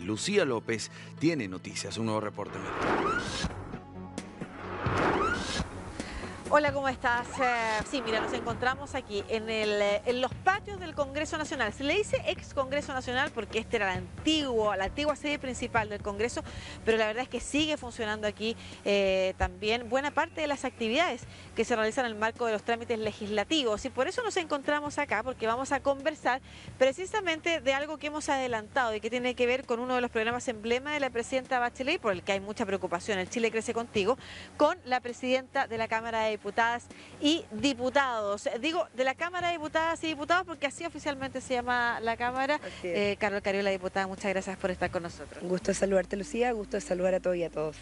Lucía López tiene noticias, un nuevo reporte. Hola, ¿cómo estás? Sí, mira, nos encontramos aquí en los patios del Congreso Nacional. Se le dice ex Congreso Nacional porque este era la antigua sede principal del Congreso, pero la verdad es que sigue funcionando aquí también buena parte de las actividades que se realizan en el marco de los trámites legislativos. Y por eso nos encontramos acá, porque vamos a conversar precisamente de algo que hemos adelantado y que tiene que ver con uno de los programas emblema de la presidenta Bachelet, por el que hay mucha preocupación, el Chile Crece Contigo, con la presidenta de la Cámara de Diputadas y Diputados. Digo, de la Cámara de Diputadas y Diputados porque así oficialmente se llama la Cámara. Carol Cariola, diputada, muchas gracias por estar con nosotros. Gusto de saludarte, Lucía, gusto de saludar a todos y a todos.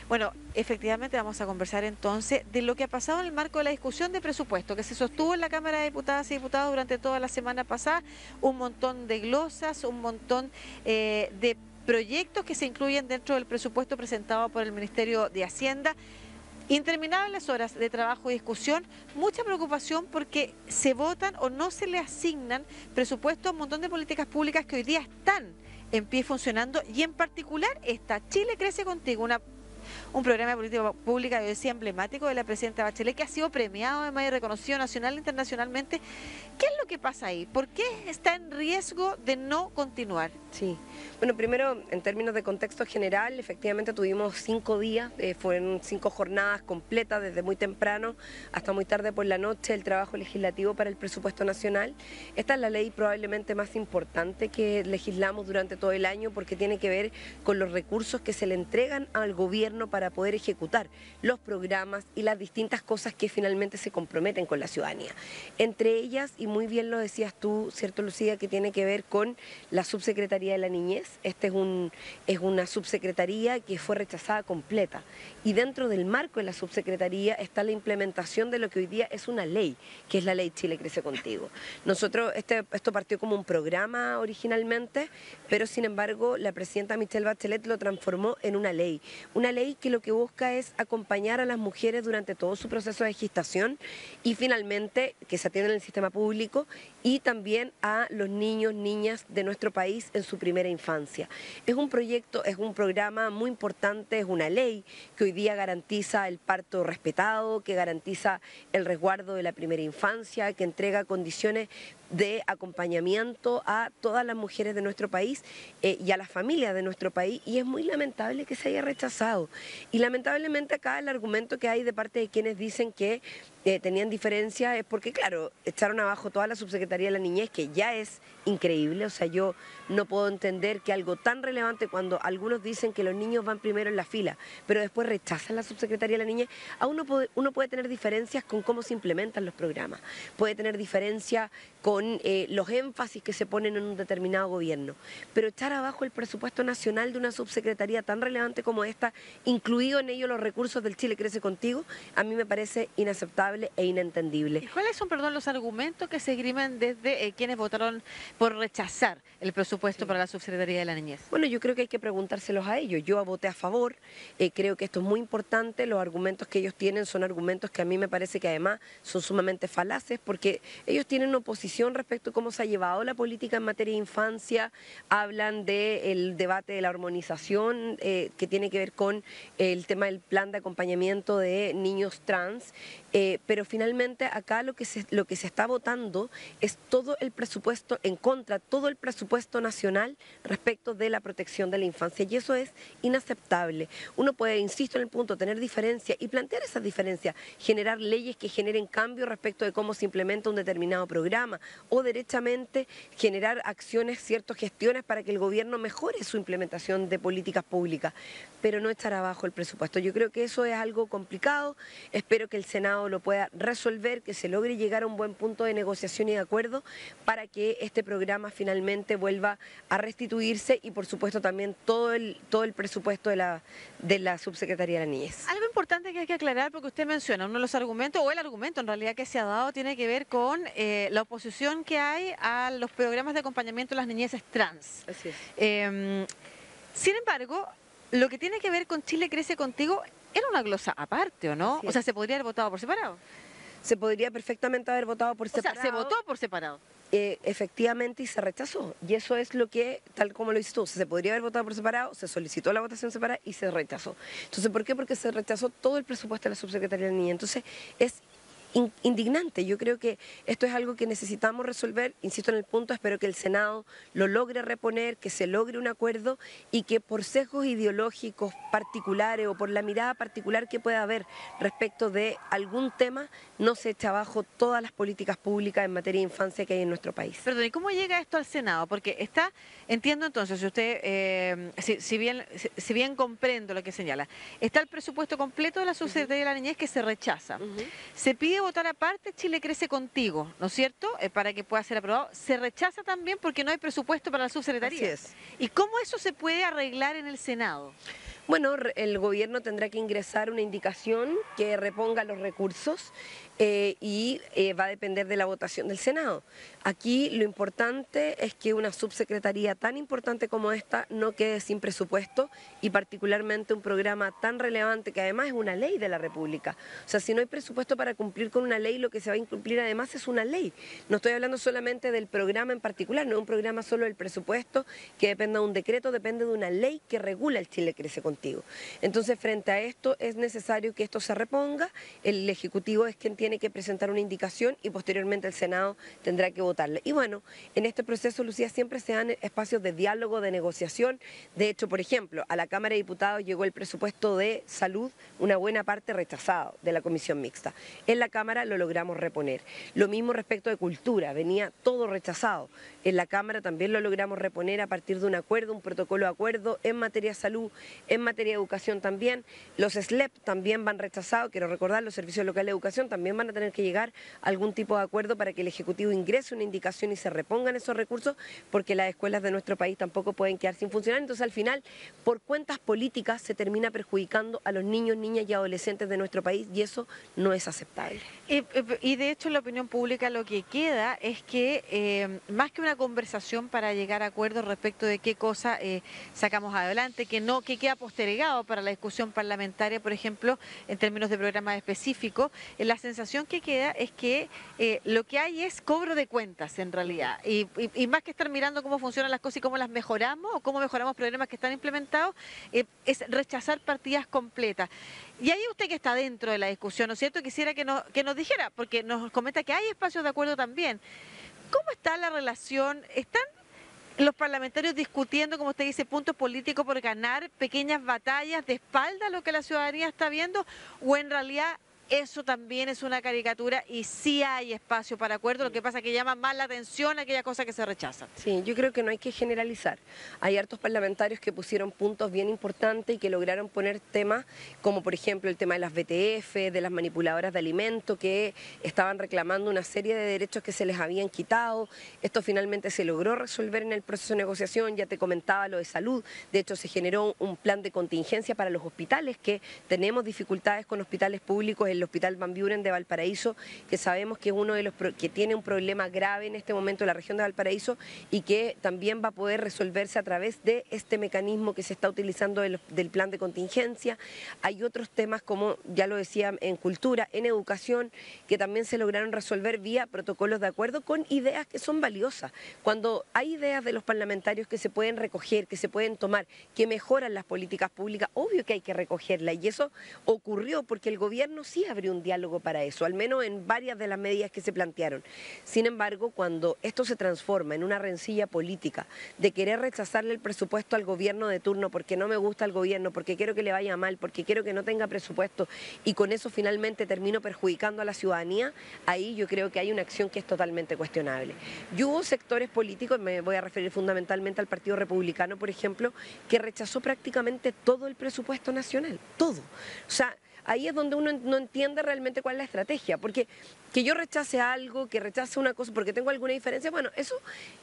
Bueno, efectivamente vamos a conversar entonces de lo que ha pasado en el marco de la discusión de presupuesto que se sostuvo en la Cámara de Diputadas y Diputados durante toda la semana pasada. Un montón de glosas, un montón de proyectos que se incluyen dentro del presupuesto presentado por el Ministerio de Hacienda. Interminables horas de trabajo y discusión, mucha preocupación porque se votan o no se le asignan presupuestos a un montón de políticas públicas que hoy día están en pie funcionando, y en particular esta Chile Crece Contigo, un programa de política pública, yo decía, emblemático de la presidenta Bachelet, que ha sido premiado además y reconocido nacional e internacionalmente. ¿Qué es lo que pasa ahí? ¿Por qué está en riesgo de no continuar? Sí, bueno, primero, en términos de contexto general, efectivamente tuvimos 5 días, fueron 5 jornadas completas, desde muy temprano hasta muy tarde por la noche, el trabajo legislativo para el presupuesto nacional. Esta es la ley probablemente más importante que legislamos durante todo el año, porque tiene que ver con los recursos que se le entregan al gobierno para poder ejecutar los programas y las distintas cosas que finalmente se comprometen con la ciudadanía. Entre ellas, y muy bien lo decías tú, ¿cierto, Lucía?, que tiene que ver con la subsecretaría de la niñez. Esta es una subsecretaría que fue rechazada completa, y dentro del marco de la subsecretaría está la implementación de lo que hoy día es una ley, que es la ley Chile Crece Contigo. Nosotros, esto partió como un programa originalmente, pero sin embargo la presidenta Michelle Bachelet lo transformó en una ley que lo que busca es acompañar a las mujeres durante todo su proceso de gestación y finalmente que se atienden en el sistema público, y también a los niños, niñas de nuestro país en su primera infancia. Es un proyecto, es un programa muy importante, es una ley que hoy día garantiza el parto respetado, que garantiza el resguardo de la primera infancia, que entrega condiciones de acompañamiento a todas las mujeres de nuestro país y a las familias de nuestro país, y es muy lamentable que se haya rechazado. Y lamentablemente acá el argumento que hay de parte de quienes dicen que tenían diferencias es porque, claro, echaron abajo toda la subsecretaría de la niñez, que ya es increíble. O sea, yo no puedo entender que algo tan relevante, cuando algunos dicen que los niños van primero en la fila, pero después rechazan la subsecretaría de la niñez. Uno puede tener diferencias con cómo se implementan los programas, puede tener diferencias con los énfasis que se ponen en un determinado gobierno, pero echar abajo el presupuesto nacional de una subsecretaría tan relevante como esta, incluido en ello los recursos del Chile Crece Contigo, a mí me parece inaceptable e inentendible. ¿Y cuáles son, perdón, los argumentos que se esgrimen desde quienes votaron por rechazar el presupuesto para la subsecretaría de la niñez? Bueno, yo creo que hay que preguntárselos a ellos. Yo voté a favor, creo que esto es muy importante. Los argumentos que ellos tienen son argumentos que a mí me parece que además son sumamente falaces, porque ellos tienen una oposición respecto a cómo se ha llevado la política en materia de infancia, hablan del debate de la hormonización, que tiene que ver con el tema del plan de acompañamiento de niños trans, pero finalmente acá lo que se está votando es todo el presupuesto en contra, todo el presupuesto nacional respecto de la protección de la infancia, y eso es inaceptable. Uno puede, insisto en el punto, tener diferencias y plantear esas diferencias, generar leyes que generen cambio respecto de cómo se implementa un determinado programa, o derechamente generar acciones, ciertas gestiones para que el gobierno mejore su implementación de políticas públicas, pero no echar abajo el presupuesto. Yo creo que eso es algo complicado. Espero que el Senado lo pueda resolver, que se logre llegar a un buen punto de negociación y de acuerdo para que este programa finalmente vuelva a restituirse, y por supuesto también todo el presupuesto de la subsecretaría de la niñez. Algo importante que hay que aclarar, porque usted menciona uno de los argumentos, o el argumento en realidad que se ha dado, tiene que ver con la oposición que hay a los programas de acompañamiento de las niñeces trans. Así es. Sin embargo, lo que tiene que ver con Chile Crece Contigo era una glosa aparte, ¿o no? O sea, ¿se podría haber votado por separado? Se podría perfectamente haber votado por separado. O sea, se votó por separado. efectivamente y se rechazó. Y eso es lo que, tal como lo hiciste tú, se podría haber votado por separado, se solicitó la votación separada y se rechazó. Entonces, ¿por qué? Porque se rechazó todo el presupuesto de la subsecretaría de la Niña. Entonces, es indignante. Yo creo que esto es algo que necesitamos resolver, insisto en el punto, espero que el Senado lo logre reponer, que se logre un acuerdo y que por sesgos ideológicos particulares o por la mirada particular que pueda haber respecto de algún tema, no se eche abajo todas las políticas públicas en materia de infancia que hay en nuestro país. Perdón, ¿y cómo llega esto al Senado? Porque está, entiendo entonces, si usted, si bien comprendo lo que señala, está el presupuesto completo de la Subsecretaría de la Niñez que se rechaza. Se pide votar aparte Chile Crece Contigo, ¿no es cierto?, para que pueda ser aprobado. Se rechaza también porque no hay presupuesto para la subsecretaría. Así es. ¿Y cómo eso se puede arreglar en el Senado? Bueno, el gobierno tendrá que ingresar una indicación que reponga los recursos y va a depender de la votación del Senado. Aquí lo importante es que una subsecretaría tan importante como esta no quede sin presupuesto y particularmente un programa tan relevante que además es una ley de la República. O sea, si no hay presupuesto para cumplir con una ley, lo que se va a incumplir además es una ley. No estoy hablando solamente del programa en particular, no es un programa solo del presupuesto que dependa de un decreto, depende de una ley que regula el Chile Crece Contigo. Entonces, frente a esto es necesario que esto se reponga, el Ejecutivo es quien tiene que presentar una indicación y posteriormente el Senado tendrá que votarla. Y bueno, en este proceso, Lucía, siempre se dan espacios de diálogo, de negociación. De hecho, por ejemplo, a la Cámara de Diputados llegó el presupuesto de salud, una buena parte rechazado de la Comisión Mixta. En la Cámara lo logramos reponer. Lo mismo respecto de cultura, venía todo rechazado. En la Cámara también lo logramos reponer a partir de un acuerdo, un protocolo de acuerdo en materia de salud, en materia de educación también. Los SLEP también van rechazados, quiero recordar, los servicios locales de educación también van a tener que llegar a algún tipo de acuerdo para que el Ejecutivo ingrese una indicación y se repongan esos recursos, porque las escuelas de nuestro país tampoco pueden quedar sin funcionar. Entonces, al final, por cuentas políticas se termina perjudicando a los niños, niñas y adolescentes de nuestro país y eso no es aceptable. Y de hecho en la opinión pública lo que queda es que más que una conversación para llegar a acuerdos respecto de qué cosa sacamos adelante, que queda postergado para la discusión parlamentaria, por ejemplo, en términos de programas específicos, la sensación que queda es que lo que hay es cobro de cuentas en realidad, y más que estar mirando cómo funcionan las cosas y cómo las mejoramos o cómo mejoramos programas que están implementados, es rechazar partidas completas. Y ahí usted que está dentro de la discusión, ¿no es cierto?, quisiera que nos dijera, porque nos comenta que hay espacios de acuerdo también. ¿Cómo está la relación? ¿Están los parlamentarios discutiendo, como usted dice, puntos políticos por ganar pequeñas batallas de espalda a lo que la ciudadanía está viendo? ¿O en realidad eso también es una caricatura y sí hay espacio para acuerdo? Lo que pasa es que llama más la atención aquellas cosas que se rechazan. Sí, yo creo que no hay que generalizar. Hay hartos parlamentarios que pusieron puntos bien importantes y que lograron poner temas como por ejemplo el tema de las BTF, de las manipuladoras de alimentos, que estaban reclamando una serie de derechos que se les habían quitado. Esto finalmente se logró resolver en el proceso de negociación, ya te comentaba lo de salud. De hecho, se generó un plan de contingencia para los hospitales, que tenemos dificultades con hospitales públicos. El Hospital Van Buren de Valparaíso, que sabemos que es uno de los que tiene un problema grave en este momento en la región de Valparaíso y que también va a poder resolverse a través de este mecanismo que se está utilizando del plan de contingencia. Hay otros temas, como ya lo decía, en cultura, en educación, que también se lograron resolver vía protocolos de acuerdo con ideas que son valiosas. Cuando hay ideas de los parlamentarios que se pueden recoger, que se pueden tomar, que mejoran las políticas públicas, obvio que hay que recogerla, y eso ocurrió porque el gobierno sí abrió un diálogo para eso, al menos en varias de las medidas que se plantearon. Sin embargo, cuando esto se transforma en una rencilla política de querer rechazarle el presupuesto al gobierno de turno porque no me gusta el gobierno, porque quiero que le vaya mal, porque quiero que no tenga presupuesto, y con eso finalmente termino perjudicando a la ciudadanía, ahí yo creo que hay una acción que es totalmente cuestionable. Y hubo sectores políticos, me voy a referir fundamentalmente al Partido Republicano, por ejemplo, que rechazó prácticamente todo el presupuesto nacional, todo. O sea, ahí es donde uno no entiende realmente cuál es la estrategia, porque que yo rechace algo, que rechace una cosa porque tengo alguna diferencia, bueno, eso,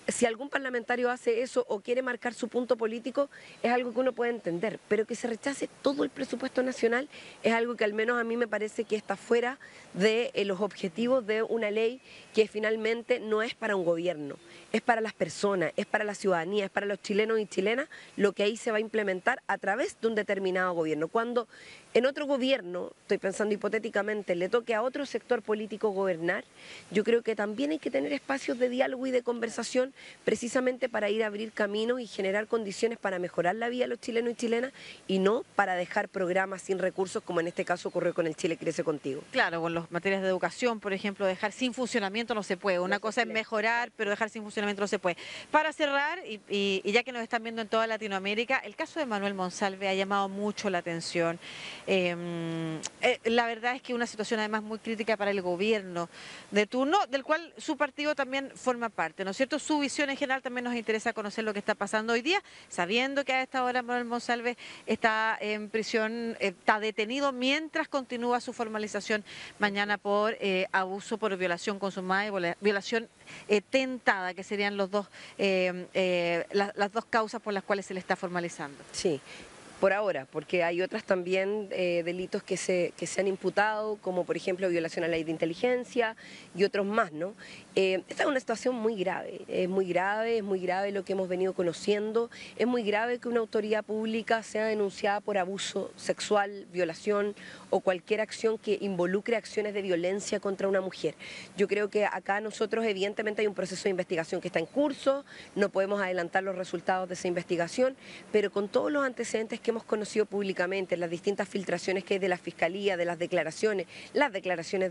si algún parlamentario hace eso o quiere marcar su punto político, es algo que uno puede entender, pero que se rechace todo el presupuesto nacional es algo que al menos a mí me parece que está fuera de los objetivos de una ley que finalmente no es para un gobierno, es para las personas, es para la ciudadanía, es para los chilenos y chilenas, lo que ahí se va a implementar a través de un determinado gobierno. Cuando en otro gobierno, estoy pensando hipotéticamente, le toque a otro sector político gobernar, yo creo que también hay que tener espacios de diálogo y de conversación precisamente para ir a abrir caminos y generar condiciones para mejorar la vida de los chilenos y chilenas y no para dejar programas sin recursos como en este caso ocurrió con el Chile Crece Contigo. Claro, con las materias de educación, por ejemplo, dejar sin funcionamiento no se puede. Una cosa es mejorar, pero dejar sin funcionamiento no se puede. Para cerrar, y ya que nos están viendo en toda Latinoamérica, el caso de Manuel Monsalve ha llamado mucho la atención. La verdad es que una situación además muy crítica para el gobierno de turno, del cual su partido también forma parte, ¿no es cierto? Su visión en general también nos interesa conocer lo que está pasando hoy día, sabiendo que a esta hora Manuel Monsalve está en prisión, está detenido mientras continúa su formalización mañana por abuso por violación consumada y violación tentada, que serían los dos, las dos causas por las cuales se le está formalizando. Sí. Por ahora, porque hay otras también delitos que se han imputado, como por ejemplo violación a la ley de inteligencia y otros más, ¿no? Esta es una situación muy grave, es muy grave lo que hemos venido conociendo, es muy grave que una autoridad pública sea denunciada por abuso sexual, violación o cualquier acción que involucre acciones de violencia contra una mujer. Yo creo que acá nosotros evidentemente hay un proceso de investigación que está en curso, no podemos adelantar los resultados de esa investigación, pero con todos los antecedentes que hemos conocido públicamente, las distintas filtraciones que hay de la Fiscalía, de las declaraciones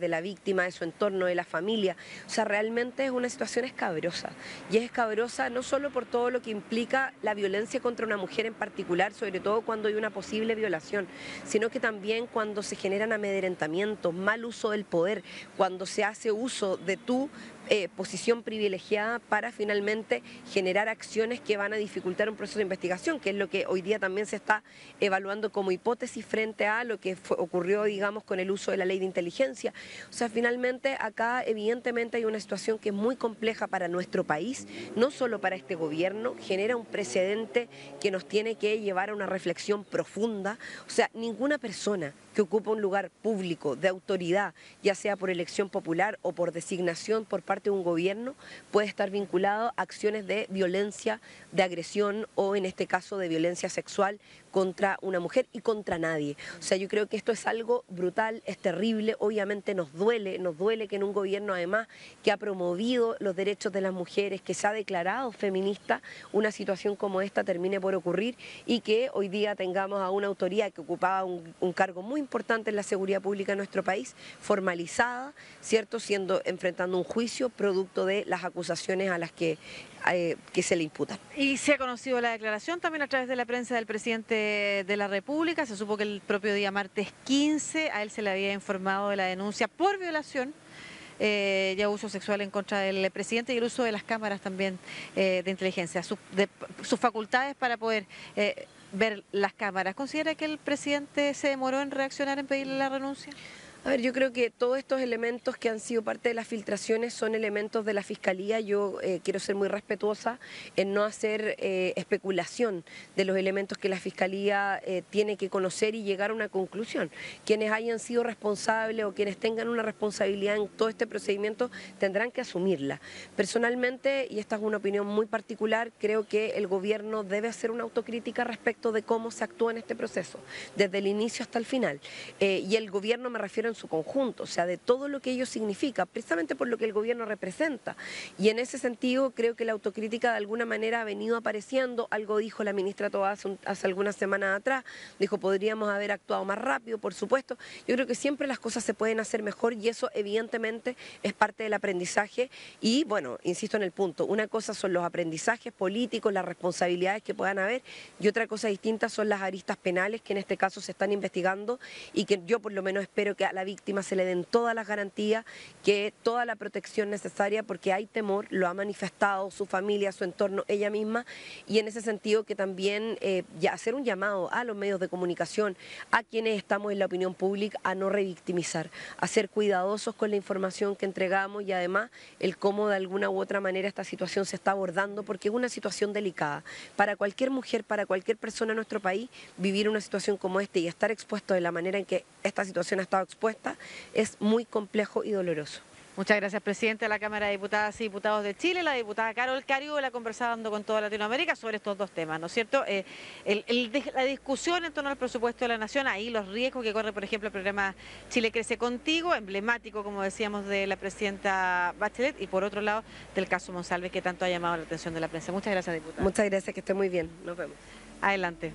de la víctima, de su entorno, de la familia, o sea, realmente es una situación escabrosa, y es escabrosa no solo por todo lo que implica la violencia contra una mujer en particular, sobre todo cuando hay una posible violación, sino que también cuando se generan amedrentamientos, mal uso del poder, cuando se hace uso de tu posición privilegiada para finalmente generar acciones que van a dificultar un proceso de investigación, que es lo que hoy día también se está evaluando como hipótesis frente a lo que ocurrió, digamos, con el uso de la ley de inteligencia. O sea, finalmente acá evidentemente hay una situación que es muy compleja para nuestro país, no solo para este gobierno, genera un precedente que nos tiene que llevar a una reflexión profunda. O sea, ninguna persona que ocupa un lugar público de autoridad, ya sea por elección popular o por designación por parte de un gobierno, puede estar vinculado a acciones de violencia, de agresión o en este caso de violencia sexual contra una mujer y contra nadie. O sea, yo creo que esto es algo brutal, es terrible, obviamente nos duele que en un gobierno además que ha promovido los derechos de las mujeres, que se ha declarado feminista, una situación como esta termine por ocurrir y que hoy día tengamos a una autoridad que ocupaba un cargo muy importante en la seguridad pública de nuestro país, formalizada, ¿cierto? Enfrentando un juicio producto de las acusaciones a las que se le imputan. Y se ha conocido la declaración también a través de la prensa del presidente de la República. Se supo que el propio día martes 15 a él se le había informado de la denuncia por violación y abuso sexual en contra del presidente y el uso de las cámaras también de inteligencia, sus facultades para poder ver las cámaras. ¿Considera que el presidente se demoró en reaccionar, en pedirle la renuncia? A ver, yo creo que todos estos elementos que han sido parte de las filtraciones son elementos de la Fiscalía. Yo quiero ser muy respetuosa en no hacer especulación de los elementos que la Fiscalía tiene que conocer y llegar a una conclusión. Quienes hayan sido responsables o quienes tengan una responsabilidad en todo este procedimiento tendrán que asumirla. Personalmente, y esta es una opinión muy particular, creo que el gobierno debe hacer una autocrítica respecto de cómo se actúa en este proceso, desde el inicio hasta el final. Y el gobierno me refiero en su conjunto, o sea, de todo lo que ello significa, precisamente por lo que el gobierno representa. Y en ese sentido creo que la autocrítica de alguna manera ha venido apareciendo. Algo dijo la ministra Toá hace algunas semanas atrás, dijo podríamos haber actuado más rápido, por supuesto. Yo creo que siempre las cosas se pueden hacer mejor y eso evidentemente es parte del aprendizaje y bueno, insisto en el punto, una cosa son los aprendizajes políticos, las responsabilidades que puedan haber y otra cosa distinta son las aristas penales que en este caso se están investigando y que yo por lo menos espero que a la víctima se le den todas las garantías, que toda la protección necesaria, porque hay temor, lo ha manifestado su familia, su entorno, ella misma, y en ese sentido que también hacer un llamado a los medios de comunicación, a quienes estamos en la opinión pública, a no revictimizar, a ser cuidadosos con la información que entregamos y además el cómo de alguna u otra manera esta situación se está abordando, porque es una situación delicada. Para cualquier mujer, para cualquier persona en nuestro país, vivir una situación como esta y estar expuesto de la manera en que esta situación ha estado expuesta es muy complejo y doloroso. Muchas gracias, presidente de la Cámara de Diputadas y Diputados de Chile, la diputada Carol Cariola, conversando con toda Latinoamérica sobre estos dos temas, ¿no es cierto? La discusión en torno al presupuesto de la Nación, ahí los riesgos que corre, por ejemplo, el programa Chile Crece Contigo, emblemático, como decíamos, de la presidenta Bachelet, y por otro lado, del caso Monsalve, que tanto ha llamado la atención de la prensa. Muchas gracias, diputada. Muchas gracias, que esté muy bien. Nos vemos. Adelante.